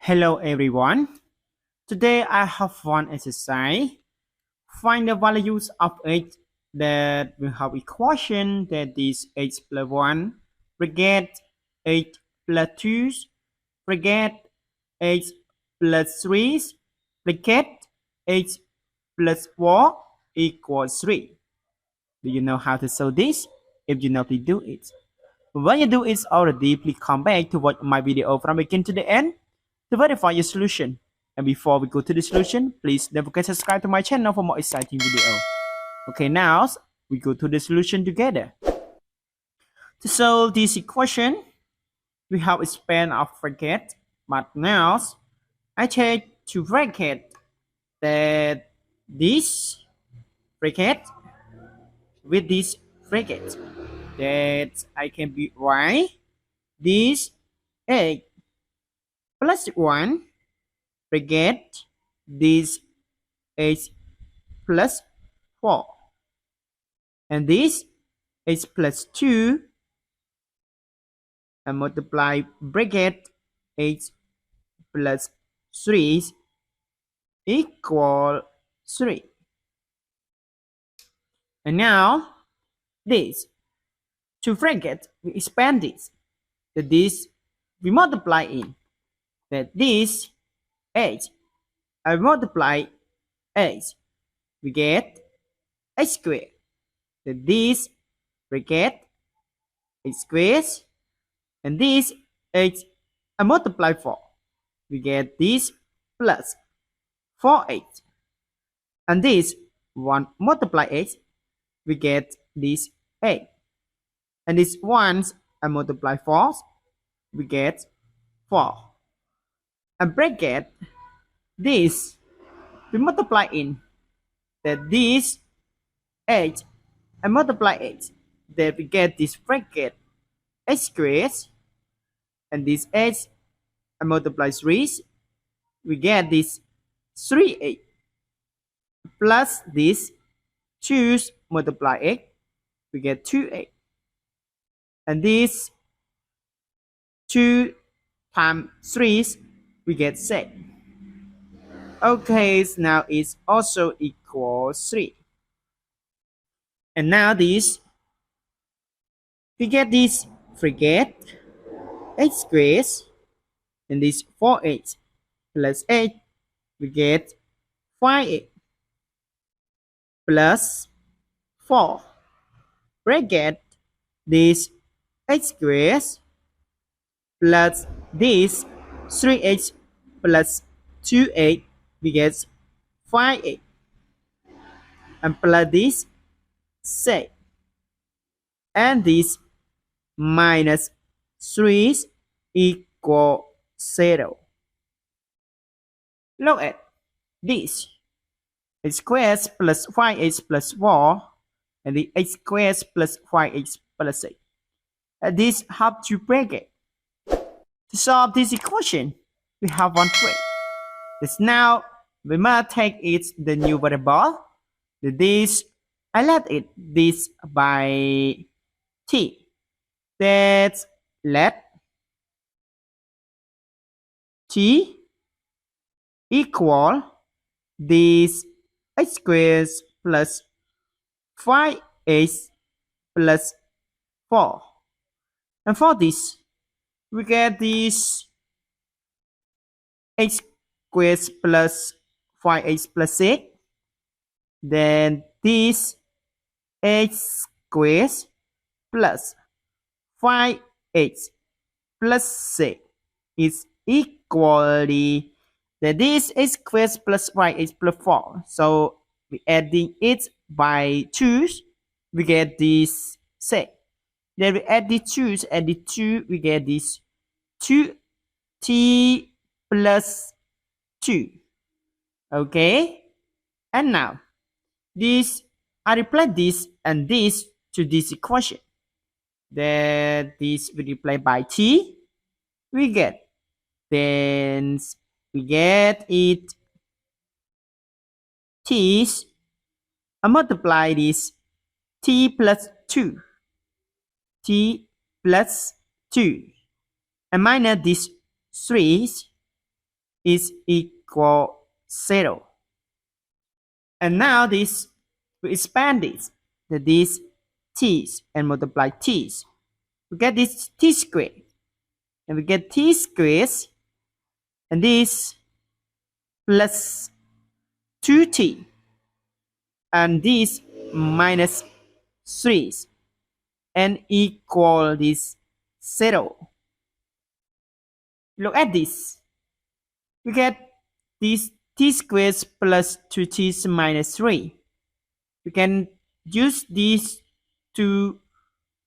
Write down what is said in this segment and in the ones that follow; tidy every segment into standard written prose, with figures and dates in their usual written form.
Hello everyone. Today I have one exercise. Find the values of h that will have equation that is h plus 1, forget h plus 2, forget h plus 3, forget h plus 4 equals 3. Do you know how to solve this? If you know, please do it. When you do it already, please come back to watch my video from beginning to the end to verify your solution. And before we go to the solution, please don't forget to subscribe to my channel for more exciting video. Okay, now we go to the solution together. To solve this equation, we have a span of bracket, but now I take two bracket that this bracket with this bracket that I can be write this 8 plus 1 bracket this 8 plus 4 and this is plus 2 and multiply bracket 8 plus 3 equal 3. And now this to bracket we expand this, that this we multiply in, that this 8 I multiply 8 we get x squared, that this bracket x squared and this 8 I multiply 4 we get this plus 4 8 and this 1 multiply 8 we get this 8 and this 1 I multiply 4 we get 4 and bracket this we multiply in, that this 8 I multiply 8 that we get this bracket x squared and this 8 I multiply 3 we get this 3 8 plus this 2 multiply 8 we get 2 8 and this 2 times 3 we get 6. Okay, so now it's also equal 3. And now this we get this forget x squared and this 4 8 plus 8 we get 5 8 plus 4 bracket this x squared plus this 3x plus 2x we get 5x and plus this 6 and this minus 3 equal 0. Look at this x squared plus 5x plus 4 and the x squared plus 5x plus 6. And this have to bracket. To solve this equation, we have one trick. This now we must take it the new variable. This I let it this by t. That let t equal this x squared plus 5x plus 4. And for this, we get this x squared plus 5x plus 6. Then this x squared plus 5x plus 6 is equally that this x squared plus 5x plus 4. So we adding it by 2, we get this 6. Then we add the 2 and the 2 we get this 2t plus 2. Okay, and now this I replace this and this to this equation. Then this we replace by t we get, then we get it t I multiply this t plus 2 t plus 2 and minus this 3 is equal 0. And now this, we expand this, these t's and multiply t's. We get this t squared, and we get t squared, and this plus 2t, and this minus 3, and equal this 0. Look at this. We get this t squared plus 2t minus 3. We can use these two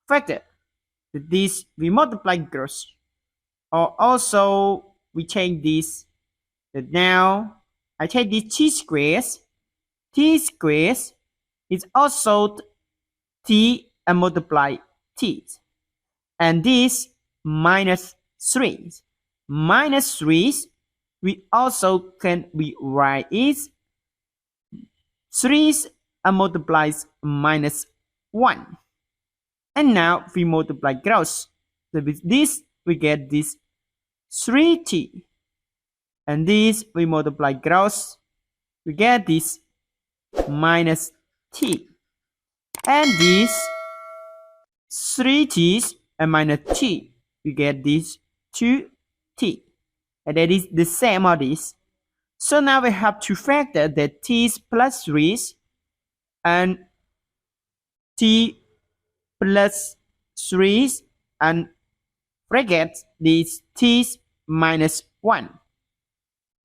factors. This we multiply gross, or also we take this. Now I take this t squared. T squared is also t and multiply t, and this minus 3. Minus 3, we also can rewrite it 3 and multiplies minus 1. And now we multiply gross. So with this we get this 3t, and this we multiply gross, we get this minus t, and this 3t and minus t, we get this 2t, and that is the same as this. So now we have to factor that t plus 3 and t plus 3 and bracket this t minus 1.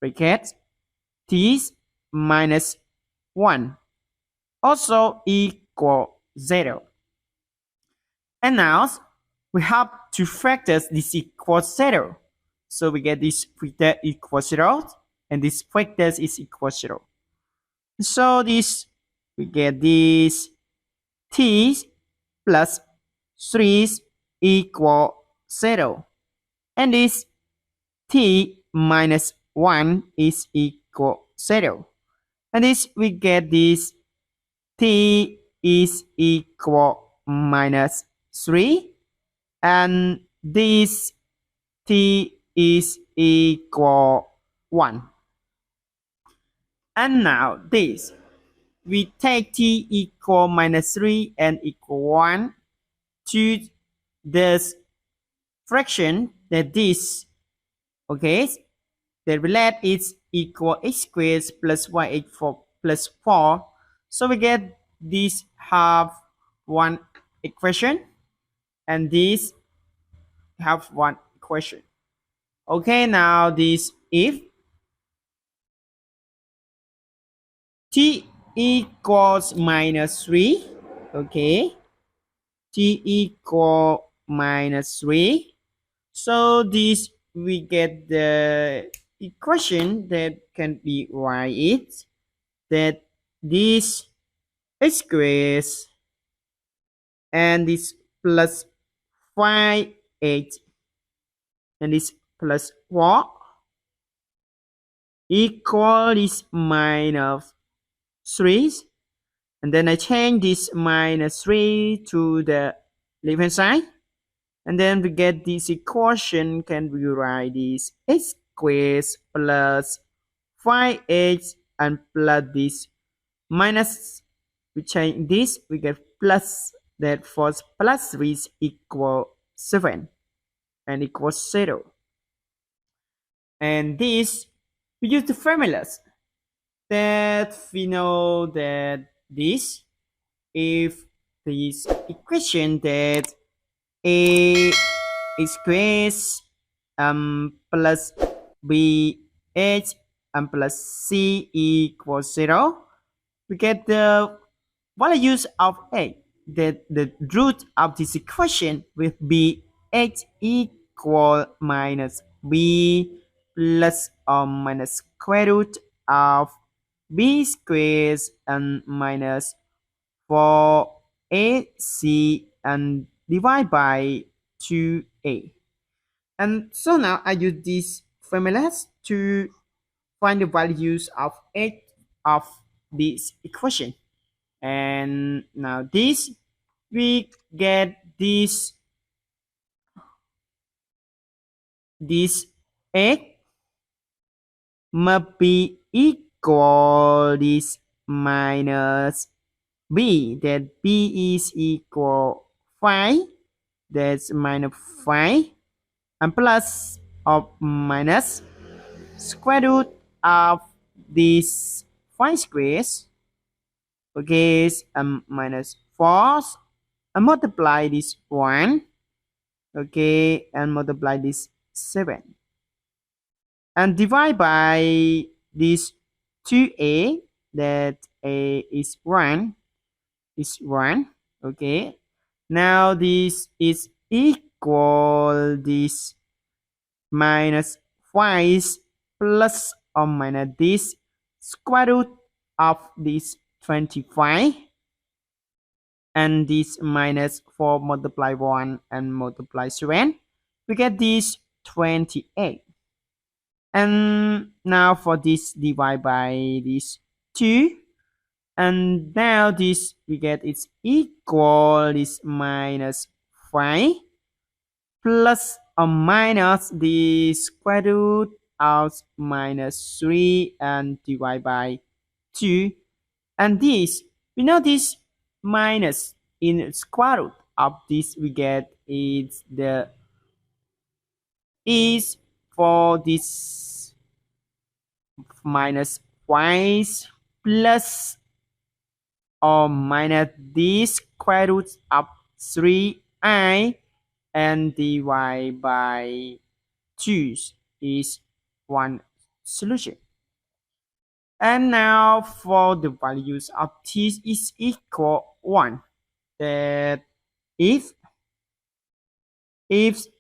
Bracket t minus 1 also equal 0. And now we have to factor this equals 0. So we get this factor equals 0, and this factor is equal 0. So this we get this t plus 3 equal 0, and this t minus 1 is equal 0, and this we get this t is equal minus 3, and this t is equal 1. And now this, we take t equal minus 3 and equal 1 to this fraction that this, okay, the relate is equal x squared plus y plus 4. So we get this have one equation, and this have one equation. Okay, now this if t equals minus 3, okay, t equal minus 3, so this we get the equation that can be write that this x squared and this plus 5x and this plus 4 equal this minus 3, and then I change this minus 3 to the left hand side, and then we get this equation can be write this x squared plus 5x and plus this minus, we change this, we get plus, that for plus 3 is equal 7 and equals 0. And this, we use the formulas that we know that this, if this equation that a squared plus b h and plus c equals 0, we get the values of a, that the root of this equation will be h equal minus b plus or minus square root of b squared and minus 4ac and divide by 2a. And so now I use these formulas to find the values of h of this equation. And now this, we get this x must be equal this minus b, that b is equal 5, that's minus 5, and plus of minus square root of this 5 squares, okay, is minus 4, and multiply this 1, okay, and multiply this 7, and divide by this 2a, that a is 1, okay. Now this is equal this minus 5 plus or minus this square root of this 25, and this minus 4 multiply 1 and multiply 7, we get this 28. And now for this divide by this 2, and now this we get it's equal this minus 5 plus or minus the square root of minus 3 and divide by 2, and this we know this minus in square root of this we get is the is for this minus 5 plus or minus this square root of 3i and divide by 2 is one solution. And now for the values of t is equal 1, that if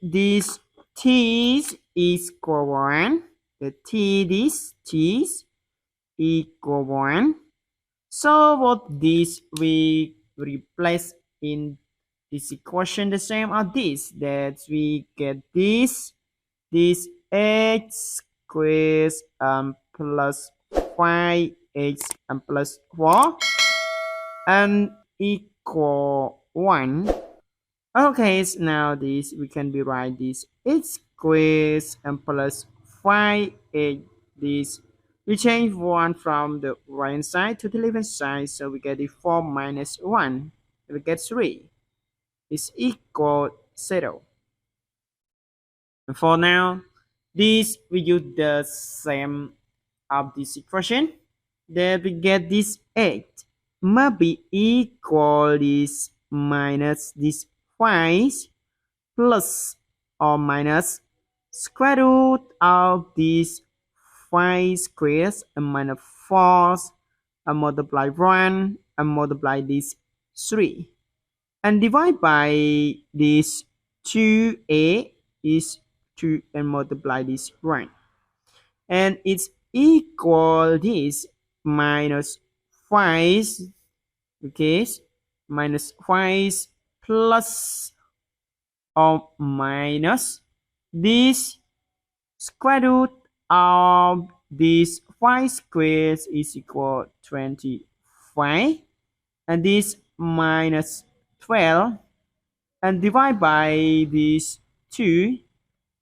this t is equal 1, the t is equal 1, so what this we replace in this equation the same as this, that we get this x squared plus 5x and plus 4 and equal 1. Okay, so now this we can rewrite this x squared and plus 5x. This we change 1 from the right hand side to the left hand side, so we get the 4 minus 1. We get 3 is equal 0. And for now, this we use the same of this equation. Then we get this 8 must be equal this minus this 5 plus or minus square root of this 5 squares and minus 4 and multiply 1 and multiply this 3 and divide by this 2a is 2 and multiply this 1, and it's equal this minus 5, okay, minus 5 plus or minus this square root of this 5 squares is equal 25, and this minus 12 and divide by this 2,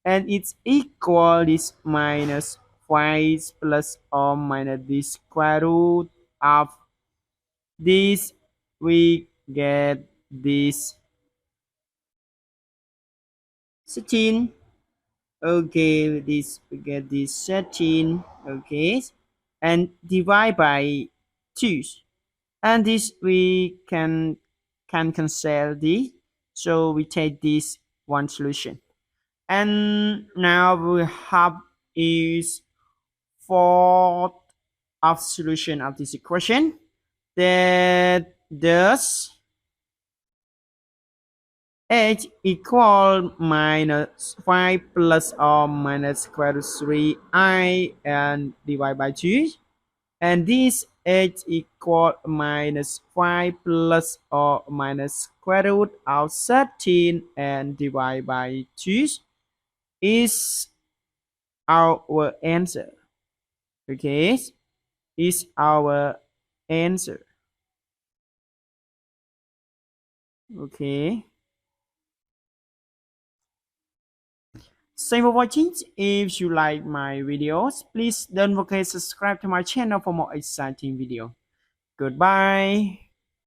and it's equal this minus 5 plus or minus this square root of this, we get this 16. Okay, this we get this 13, okay, and divide by 2, and this we can cancel this, so we take this one solution. And now we have is fourth of solution of this equation, that thus h equal minus 5 plus or minus square root 3i and divide by 2, and this h equal minus 5 plus or minus square root of 13 and divide by 2 is our answer. Okay, is our answer. Okay, Thanks for watching. If you like my videos, please don't forget to subscribe to my channel for more exciting video. Goodbye.